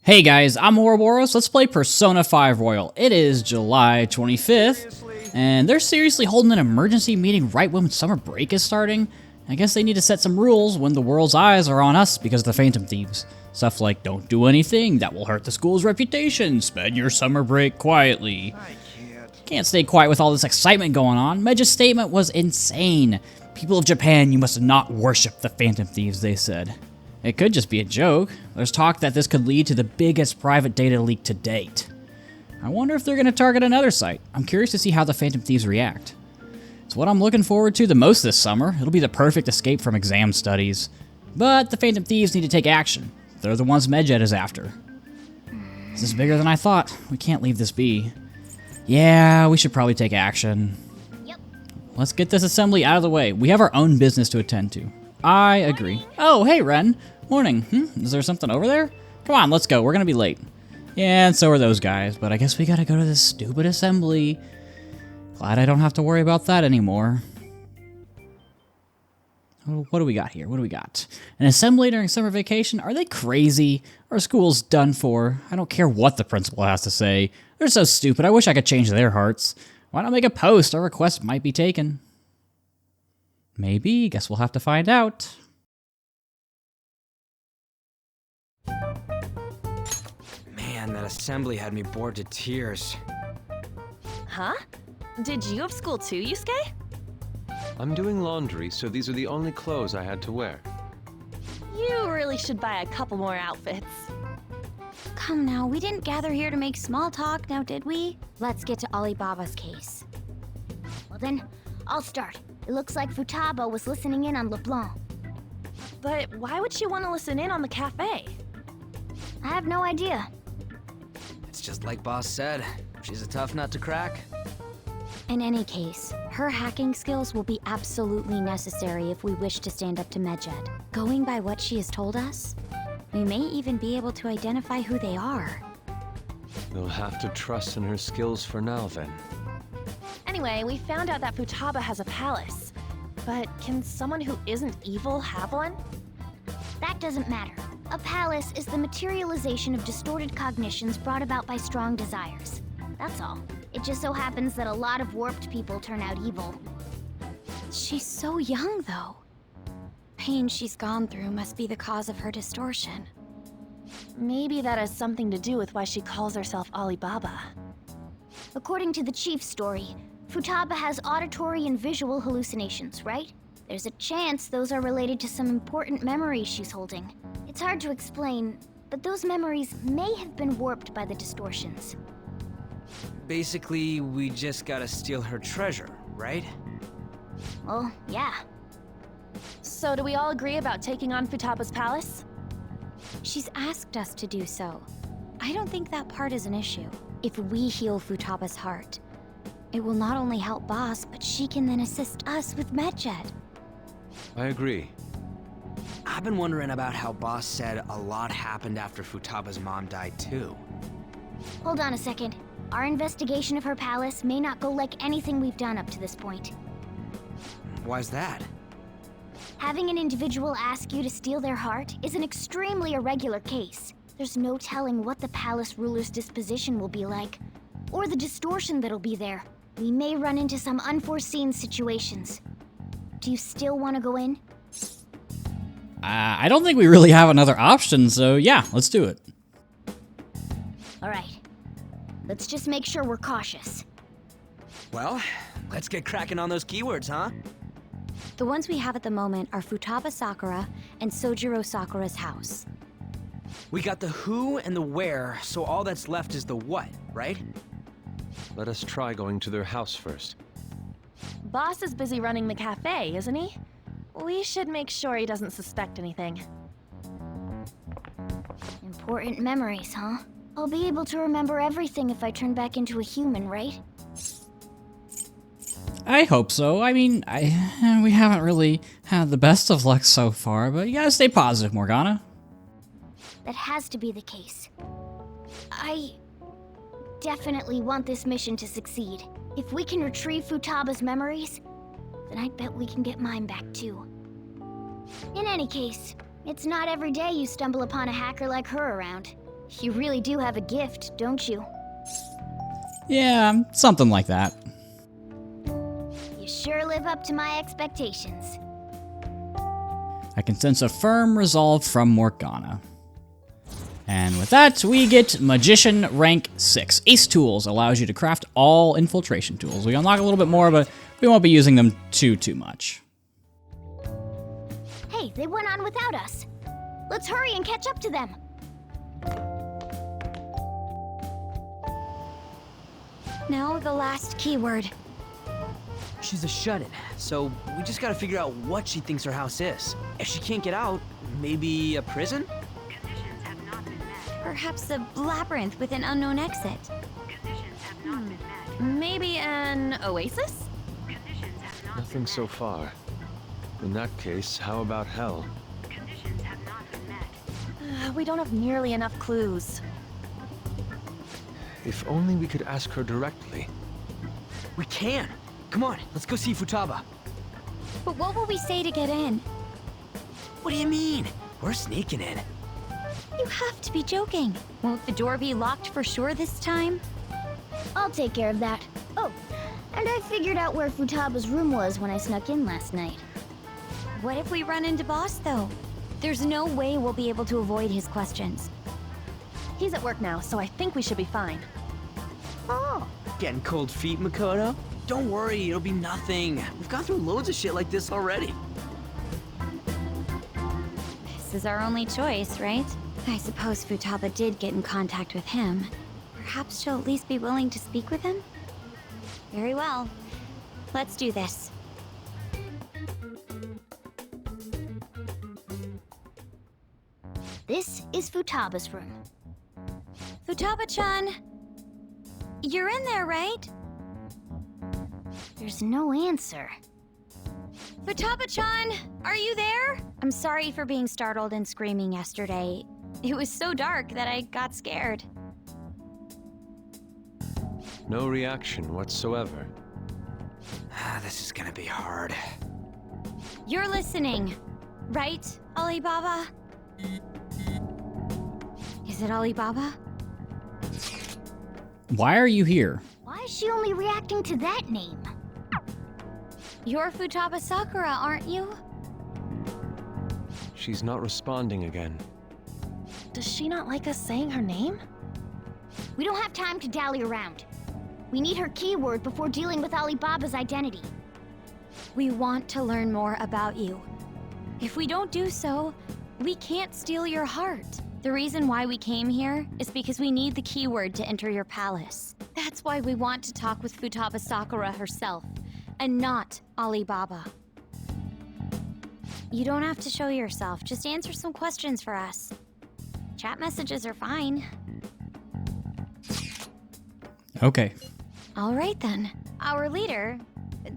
Hey guys, I'm Ouroboros. Let's play Persona 5 Royal. It is July 25th, and they're seriously holding an emergency meeting right when summer break is starting. I guess they need to set some rules when the world's eyes are on us because of the Phantom Thieves. Stuff like, don't do anything that will hurt the school's reputation, spend your summer break quietly. Can't stay quiet with all this excitement going on. Medja's statement was insane. People of Japan, you must not worship the Phantom Thieves, they said. It could just be a joke. There's talk that this could lead to the biggest private data leak to date. I wonder if they're going to target another site. I'm curious to see how the Phantom Thieves react. It's what I'm looking forward to the most this summer. It'll be the perfect escape from exam studies. But the Phantom Thieves need to take action. They're the ones Medjed is after. This is bigger than I thought. We can't leave this be. Yeah, we should probably take action. Yep. Let's get this assembly out of the way. We have our own business to attend to. I agree. Oh, hey, Ren. Morning. Is there something over there? Come on, let's go. We're gonna be late. Yeah, and so are those guys, but I guess we gotta go to this stupid assembly. Glad I don't have to worry about that anymore. What do we got here? What do we got? An assembly during summer vacation? Are they crazy? Our school's done for. I don't care what the principal has to say. They're so stupid. I wish I could change their hearts. Why not make a post? Our request might be taken. Maybe. Guess we'll have to find out. Man, that assembly had me bored to tears. Huh? Did you have school too, Yusuke? I'm doing laundry, so these are the only clothes I had to wear. You really should buy a couple more outfits. Come now, we didn't gather here to make small talk, now did we? Let's get to Alibaba's case. Well then, I'll start. It looks like Futaba was listening in on LeBlanc. But why would she want to listen in on the cafe? I have no idea. It's just like Boss said. She's a tough nut to crack. In any case, her hacking skills will be absolutely necessary if we wish to stand up to Medjed. Going by what she has told us, we may even be able to identify who they are. You'll have to trust in her skills for now, then. Anyway, we found out that Futaba has a palace. But can someone who isn't evil have one? That doesn't matter. A palace is the materialization of distorted cognitions brought about by strong desires. That's all. It just so happens that a lot of warped people turn out evil. She's so young, though. Pain she's gone through must be the cause of her distortion. Maybe that has something to do with why she calls herself Alibaba. According to the chief's story, Futaba has auditory and visual hallucinations, right? There's a chance those are related to some important memories she's holding. It's hard to explain, but those memories may have been warped by the distortions. Basically, we just gotta steal her treasure, right? Well, yeah. So do we all agree about taking on Futaba's palace? She's asked us to do so. I don't think that part is an issue. If we heal Futaba's heart, it will not only help Boss, but she can then assist us with Medjed. I agree. I've been wondering about how Boss said a lot happened after Futaba's mom died too. Hold on a second. Our investigation of her palace may not go like anything we've done up to this point. Why's that? Having an individual ask you to steal their heart is an extremely irregular case. There's no telling what the palace ruler's disposition will be like, or the distortion that'll be there. We may run into some unforeseen situations. Do you still want to go in? I don't think we really have another option, so yeah, let's do it. Alright. Let's just make sure we're cautious. Well, let's get cracking on those keywords, huh? The ones we have at the moment are Futaba Sakura and Sojiro Sakura's house. We got the who and the where, so all that's left is the what, right? Let us try going to their house first. Boss is busy running the cafe, isn't he? We should make sure he doesn't suspect anything. Important memories, huh? I'll be able to remember everything if I turn back into a human, right? I hope so. I mean, we haven't really had the best of luck so far, but you gotta stay positive, Morgana. That has to be the case. I definitely want this mission to succeed. If we can retrieve Futaba's memories, then I bet we can get mine back too. In any case, it's not every day you stumble upon a hacker like her around. You really do have a gift, don't you? Yeah, something like that. You sure live up to my expectations. I can sense a firm resolve from Morgana. And with that, we get Magician rank 6. Ace Tools allows you to craft all infiltration tools. We unlock a little bit more, but we won't be using them too much. Hey, they went on without us. Let's hurry and catch up to them. Now the last keyword. She's a shut-in, so we just gotta figure out what she thinks her house is. If she can't get out, maybe a prison? Conditions have not been met. Perhaps a labyrinth with an unknown exit. Conditions have not been met. Maybe an oasis? Conditions have not Nothing so far. In that case, how about hell? Conditions have not been met. We don't have nearly enough clues. If only we could ask her directly. We can! Come on, let's go see Futaba. But what will we say to get in? What do you mean? We're sneaking in. You have to be joking. Won't the door be locked for sure this time? I'll take care of that. Oh, and I figured out where Futaba's room was when I snuck in last night. What if we run into Boss, though? There's no way we'll be able to avoid his questions. He's at work now, so I think we should be fine. Oh, getting cold feet, Makoto? Don't worry, it'll be nothing. We've gone through loads of shit like this already. This is our only choice, right? I suppose Futaba did get in contact with him. Perhaps she'll at least be willing to speak with him? Very well. Let's do this. This is Futaba's room. Futaba-chan! You're in there, right? There's no answer. Futaba-chan! Are you there? I'm sorry for being startled and screaming yesterday. It was so dark that I got scared. No reaction whatsoever. This is gonna be hard. You're listening, right, Alibaba? Is it Alibaba? Why are you here? Why is she only reacting to that name? You're Futaba Sakura, aren't you? She's not responding again. Does she not like us saying her name? We don't have time to dally around. We need her keyword before dealing with Alibaba's identity. We want to learn more about you. If we don't do so, we can't steal your heart. The reason why we came here is because we need the keyword to enter your palace. That's why we want to talk with Futaba Sakura herself, and not Alibaba. You don't have to show yourself, just answer some questions for us. Chat messages are fine. Okay. All right then. Our leader,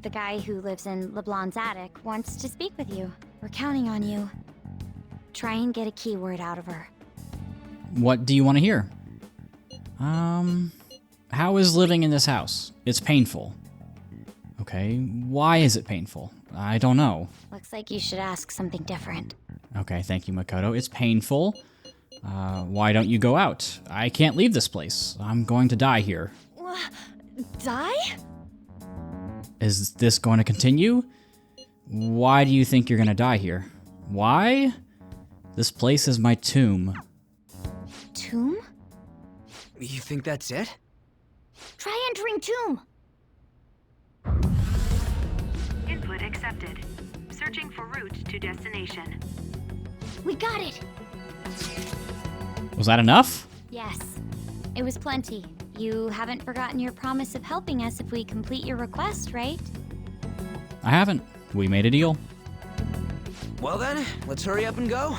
the guy who lives in LeBlanc's attic, wants to speak with you. We're counting on you. Try and get a keyword out of her. What do you want to hear? How is living in this house? It's painful. Okay, why is it painful? I don't know. Looks like you should ask something different. Okay, thank you, Makoto. It's painful. Why don't you go out? I can't leave this place. I'm going to die here. Die? Is this going to continue? Why do you think you're going to die here? Why? This place is my tomb. Tomb? You think that's it? Try entering tomb. Input accepted. Searching for route to destination. We got it. Was that enough? Yes. It was plenty. You haven't forgotten your promise of helping us if we complete your request, right? I haven't. We made a deal. Well then, let's hurry up and go.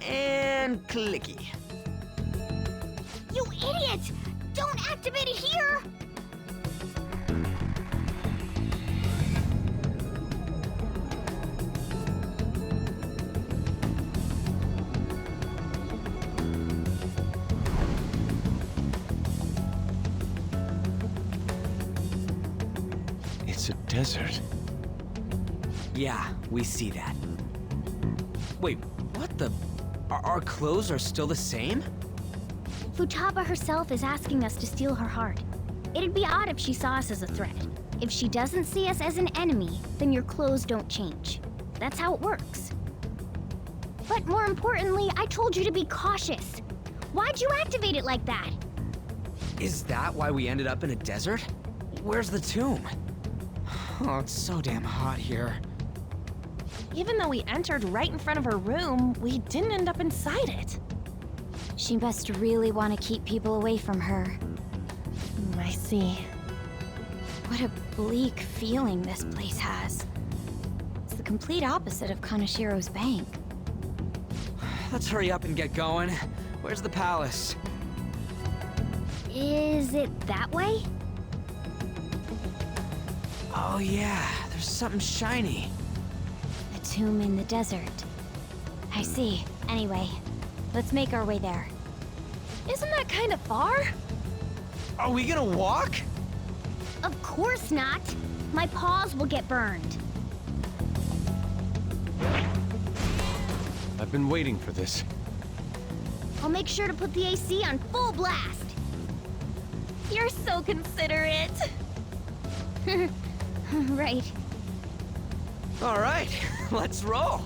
And clicky. You idiot! Don't activate it here! It's a desert. Yeah, we see that. Wait, what the? Our clothes are still the same? Futaba herself is asking us to steal her heart. It'd be odd if she saw us as a threat. If she doesn't see us as an enemy, then your clothes don't change. That's how it works. But more importantly, I told you to be cautious. Why'd you activate it like that? Is that why we ended up in a desert? Where's the tomb? Oh, it's so damn hot here. Even though we entered right in front of her room, we didn't end up inside it. She must really want to keep people away from her. I see. What a bleak feeling this place has. It's the complete opposite of Kanashiro's bank. Let's hurry up and get going. Where's the palace? Is it that way? Oh yeah, there's something shiny. A tomb in the desert. I see. Anyway, let's make our way there. Isn't that kind of far? Are we gonna walk? Of course not. My paws will get burned. I've been waiting for this. I'll make sure to put the AC on full blast. You're so considerate. Right. All right, let's roll.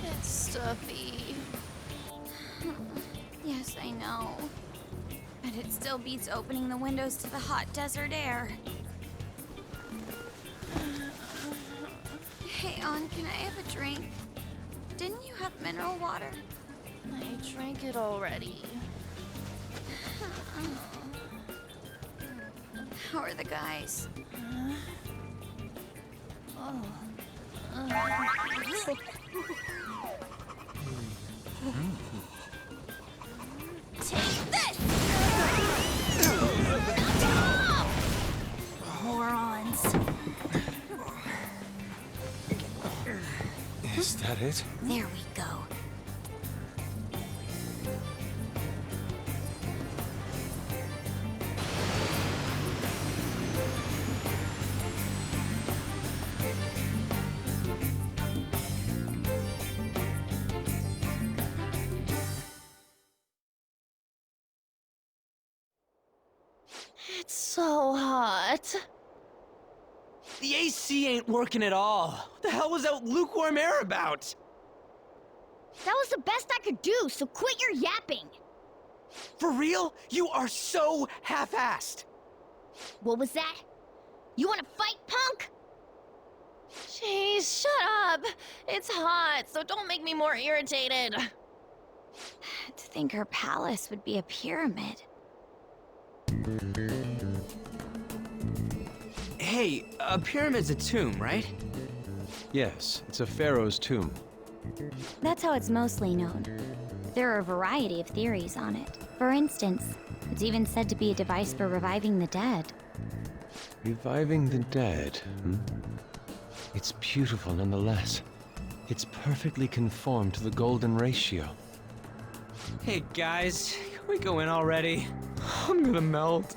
It's stuffy. Yes, I know. But it still beats opening the windows to the hot desert air. Hey, On, can I have a drink? Didn't you have mineral water? I drank it already. How are the guys? Take this! Morons. Is that it? There we go. It's so hot. The AC ain't working at all. What the hell was that lukewarm air about? That was the best I could do, so quit your yapping. For real? You are so half-assed. What was that? You wanna fight, punk? Jeez, shut up. It's hot, so don't make me more irritated. To think her palace would be a pyramid. Hey, a pyramid's a tomb, right? Yes, it's a pharaoh's tomb. That's how it's mostly known. There are a variety of theories on it. For instance, it's even said to be a device for reviving the dead. Reviving the dead, hmm? It's beautiful nonetheless. It's perfectly conformed to the golden ratio. Hey guys, can we go in already? I'm gonna melt.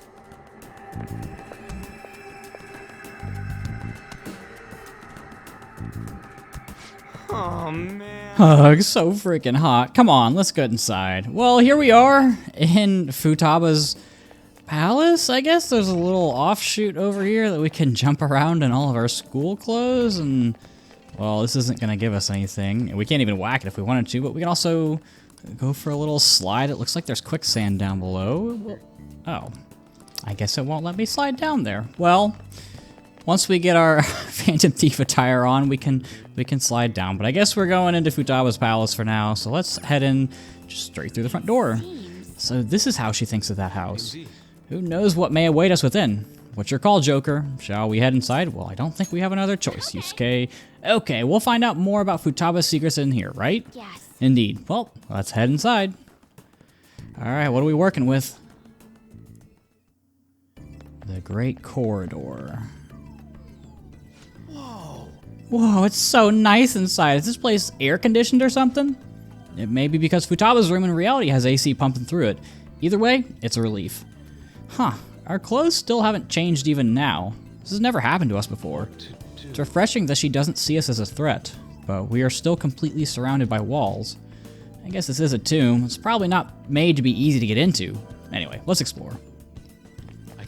Oh man. Ugh, so freaking hot. Come on, let's get inside. Well, here we are in Futaba's palace, I guess. There's a little offshoot over here that we can jump around in all of our school clothes, and, well, this isn't going to give us anything. We can't even whack it if we wanted to, but we can also go for a little slide. It looks like there's quicksand down below. Oh, I guess it won't let me slide down there. Well, once we get our Phantom Thief attire on, we can slide down. But I guess we're going into Futaba's palace for now, so let's head in just straight through the front door. So this is how she thinks of that house. Who knows what may await us within? What's your call, Joker? Shall we head inside? Well, I don't think we have another choice, Yusuke. Okay, we'll find out more about Futaba's secrets in here, right? Yes. Indeed. Well, let's head inside. Alright, what are we working with? The Great Corridor. Whoa, it's so nice inside. Is this place air conditioned or something? It may be because Futaba's room in reality has AC pumping through it. Either way, it's a relief. Huh, our clothes still haven't changed even now. This has never happened to us before. It's refreshing that she doesn't see us as a threat, but we are still completely surrounded by walls. I guess this is a tomb. It's probably not made to be easy to get into. Anyway, let's explore.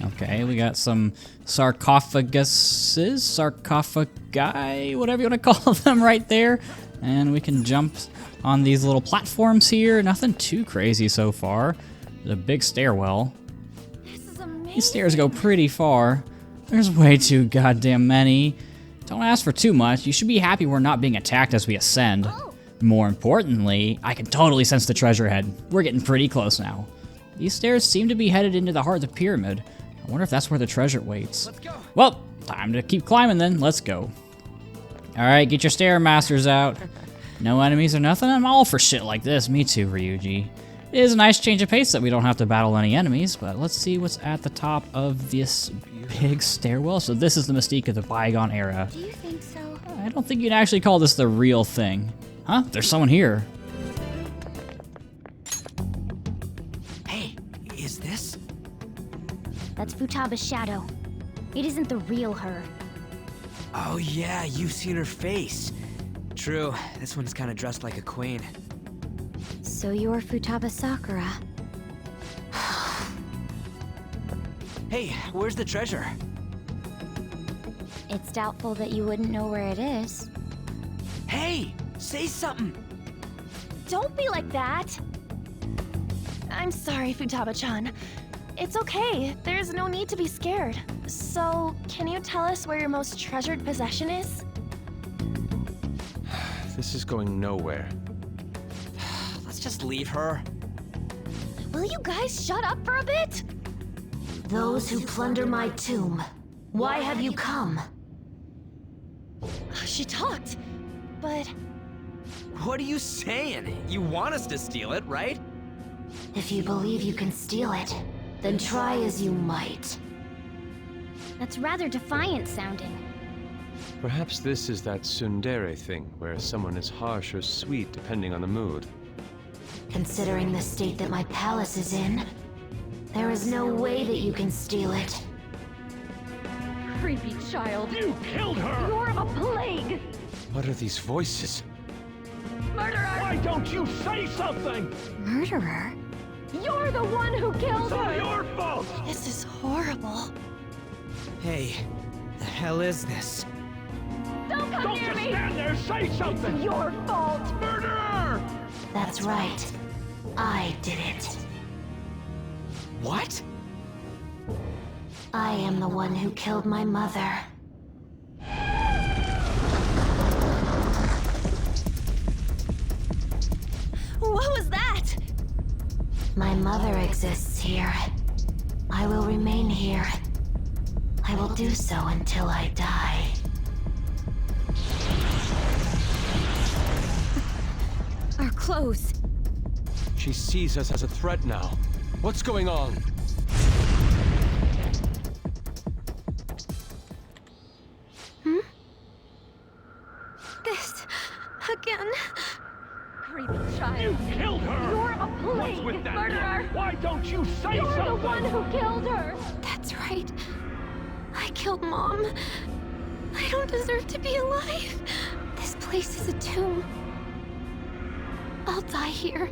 Okay, we got some sarcophagi, whatever you want to call them right there. And we can jump on these little platforms here. Nothing too crazy so far. There's a big stairwell. This is amazing. These stairs go pretty far. There's way too goddamn many. Don't ask for too much. You should be happy we're not being attacked as we ascend. More importantly, I can totally sense the treasure head. We're getting pretty close now. These stairs seem to be headed into the heart of the pyramid. I wonder if that's where the treasure waits. Let's go. Well, time to keep climbing then. Let's go. Alright, get your Stairmasters out. No enemies or nothing? I'm all for shit like this. Me too, Ryuji. It is a nice change of pace that we don't have to battle any enemies, but let's see what's at the top of this big stairwell. So this is the mystique of the bygone era. Do you think so? I don't think you'd actually call this the real thing. Huh? There's someone here. Hey, is this? That's Futaba's shadow. It isn't the real her. Oh yeah, you've seen her face. True, this one's kind of dressed like a queen. So you're Futaba Sakura. Hey, where's the treasure? It's doubtful that you wouldn't know where it is. Hey, say something. Don't be like that. I'm sorry, Futaba-chan. It's okay. There's no need to be scared. So, can you tell us where your most treasured possession is? This is going nowhere. Let's just leave her. Will you guys shut up for a bit? Those who plunder my tomb. Why have you come? She talked, but What are you saying? You want us to steal it, right? If you believe you can steal it, then try as you might. That's rather defiant sounding. Perhaps this is that tsundere thing, where someone is harsh or sweet depending on the mood. Considering the state that my palace is in, there is no way that you can steal it. creepy child. You killed her! You're a plague. What are these voices? Murderer! Why don't you say something? Murderer? You're the one who killed It's all her. your fault! This is horrible. Hey, the hell is this? Don't come Don't near just me. stand there, say something! Your fault. Murderer! That's right. I did it. What? I am the one who killed my mother. What was that? My mother exists here. I will remain here. I will do so until I die. Our clothes. She sees us as a threat now. What's going on? This. Again. Creepy child. You killed her! You're a What's plague. with that Murderer. girl? Why don't you say You're something? the one who killed her. That's right. I killed Mom. I don't deserve to be alive. This place is a tomb. I'll die here.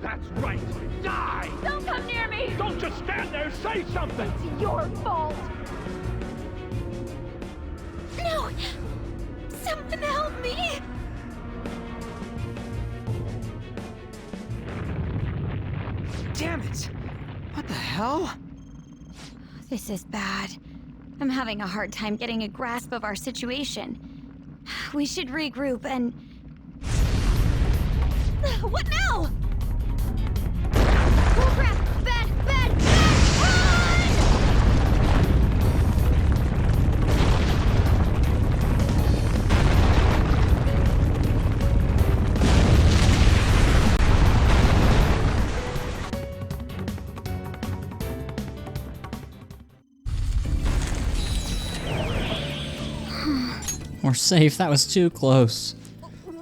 That's right! Die! Don't come near me. Don't just stand there, say something! It's your fault. No! Someone help me! Damn it! What the hell? This is bad. I'm having a hard time getting a grasp of our situation. We should regroup and... What now? Oh crap! Bad! Bad! Bad! Run! We're safe. That was too close.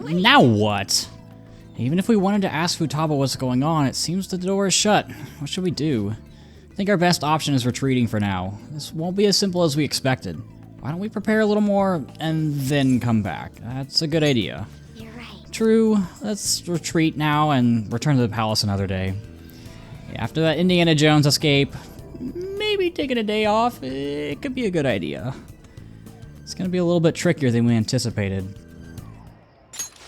Now what? Even if we wanted to ask Futaba what's going on, it seems the door is shut. What should we do? I think our best option is retreating for now. This won't be as simple as we expected. Why don't we prepare a little more and then come back? That's a good idea. You're right. True, let's retreat now and return to the palace another day. After that Indiana Jones escape, maybe taking a day off, it could be a good idea. It's gonna be a little bit trickier than we anticipated.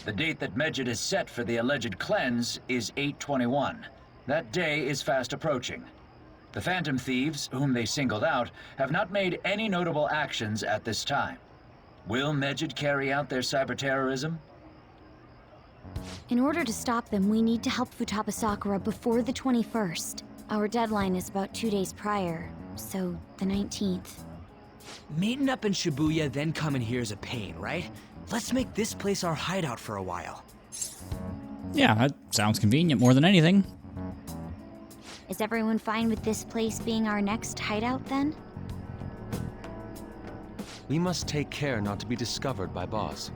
The date that Medjed has set for the alleged cleanse is 8/21. That day is fast approaching. The Phantom Thieves, whom they singled out, have not made any notable actions at this time. Will Medjed carry out their cyber-terrorism? In order to stop them, we need to help Futaba Sakura before the 21st. Our deadline is about 2 days prior, so the 19th. Meeting up in Shibuya, then coming here is a pain, right? Let's make this place our hideout for a while. Yeah, that sounds convenient more than anything. Is everyone fine with this place being our next hideout then? We must take care not to be discovered by Boss.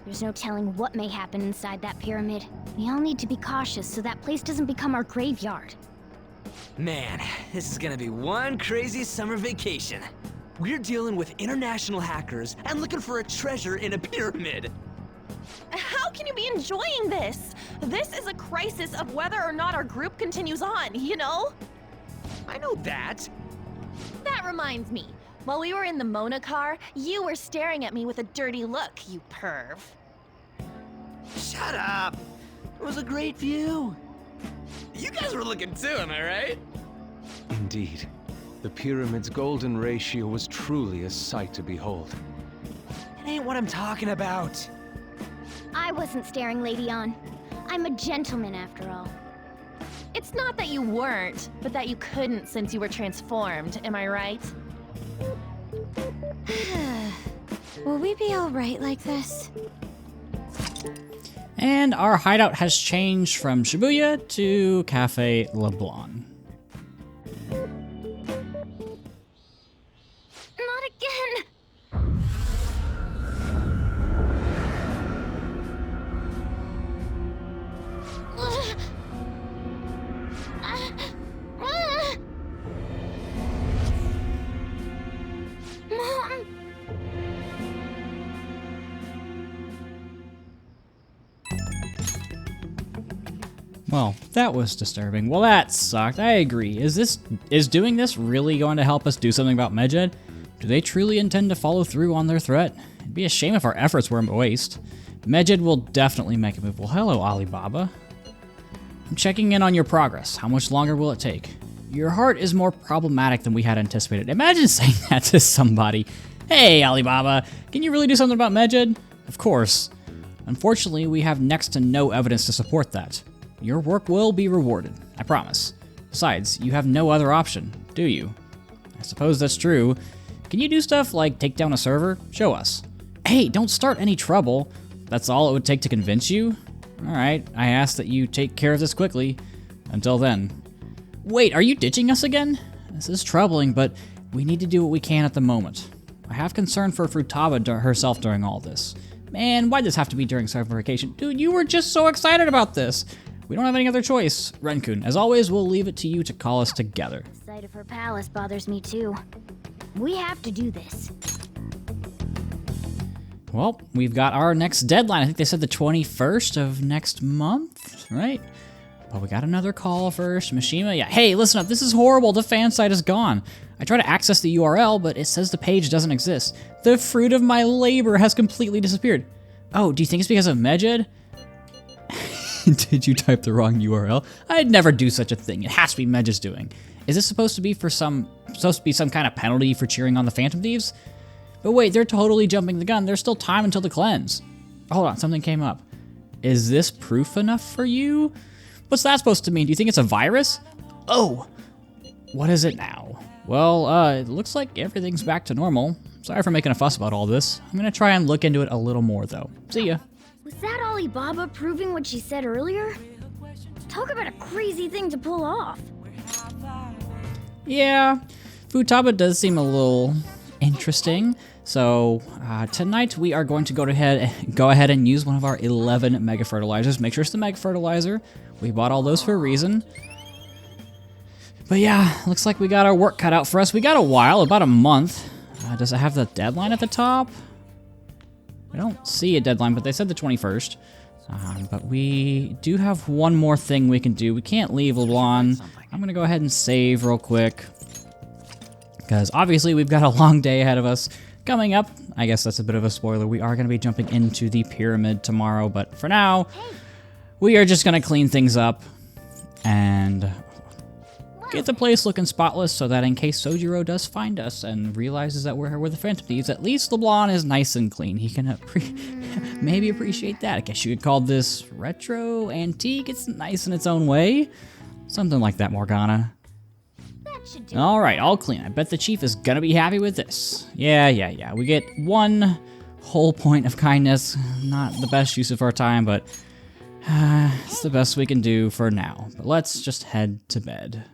There's no telling what may happen inside that pyramid. We all need to be cautious so that place doesn't become our graveyard. Man, this is gonna be one crazy summer vacation. We're dealing with international hackers and looking for a treasure in a pyramid. How can you be enjoying this? This is a crisis of whether or not our group continues on, you know? I know that. That reminds me. While we were in the Mona car, you were staring at me with a dirty look, you perv. Shut up. It was a great view. You guys were looking too, am I right? Indeed. The pyramid's golden ratio was truly a sight to behold. It ain't what I'm talking about. I wasn't staring Lady On. I'm a gentleman after all. It's not that you weren't, but that you couldn't since you were transformed, am I right? Will we be alright like this? And our hideout has changed from Shibuya to Cafe LeBlanc. Not again! Mom! Well, that was disturbing. Well, that sucked. I agree. Is doing this really going to help us do something about Medjed? Do they truly intend to follow through on their threat? It'd be a shame if our efforts were a waste. Medjed will definitely make a move. Well, hello, Alibaba. I'm checking in on your progress. How much longer will it take? Your heart is more problematic than we had anticipated. Imagine saying that to somebody. Hey, Alibaba, can you really do something about Medjed? Of course. Unfortunately, we have next to no evidence to support that. Your work will be rewarded, I promise. Besides, you have no other option, do you? I suppose that's true. Can you do stuff like take down a server? Show us. Hey, don't start any trouble. That's all it would take to convince you? Alright, I ask that you take care of this quickly. Until then. Wait, are you ditching us again? This is troubling, but we need to do what we can at the moment. I have concern for Futaba herself during all this. Man, why'd this have to be during summer vacation? Dude, you were just so excited about this. We don't have any other choice. Renkun, as always, we'll leave it to you to call us together. The sight of her palace bothers me too. We have to do this. Well, we've got our next deadline. I think they said the 21st of next month, right? But we got another call first. Mishima, yeah. Hey, listen up. This is horrible. The fan site is gone. I tried to access the URL, but it says the page doesn't exist. The fruit of my labor has completely disappeared. Oh, do you think it's because of Medjed? Did you type the wrong URL? I'd never do such a thing. It has to be Medjed's doing. Is this supposed to be some kind of penalty for cheering on the Phantom Thieves? But wait, they're totally jumping the gun. There's still time until the cleanse. Hold on, something came up. Is this proof enough for you? What's that supposed to mean? Do you think it's a virus? Oh, what is it now? Well, it looks like everything's back to normal. Sorry for making a fuss about all this. I'm gonna try and look into it a little more though. See ya. Was that Alibaba proving what she said earlier? Talk about a crazy thing to pull off. Yeah, Futaba does seem a little interesting. So tonight we are going to go ahead and use one of our 11 Mega Fertilizers. Make sure it's the Mega Fertilizer. We bought all those for a reason. But yeah, looks like we got our work cut out for us. We got a while, about a month. Does it have the deadline at the top? I don't see a deadline, but they said the 21st. But we do have one more thing we can do. We can't leave LeBlanc. I'm going to go ahead and save real quick. Because obviously we've got a long day ahead of us. Coming up, I guess that's a bit of a spoiler, we are going to be jumping into the pyramid tomorrow. But for now, we are just going to clean things up and get the place looking spotless so that in case Sojiro does find us and realizes that we're the Phantom Thieves, at least LeBlanc is nice and clean. He can maybe appreciate that. I guess you could call this retro, antique. It's nice in its own way. Something like that, Morgana. Alright, all clean. I bet the Chief is gonna be happy with this. Yeah. We get 1 whole point of kindness. Not the best use of our time, but it's the best we can do for now. But let's just head to bed.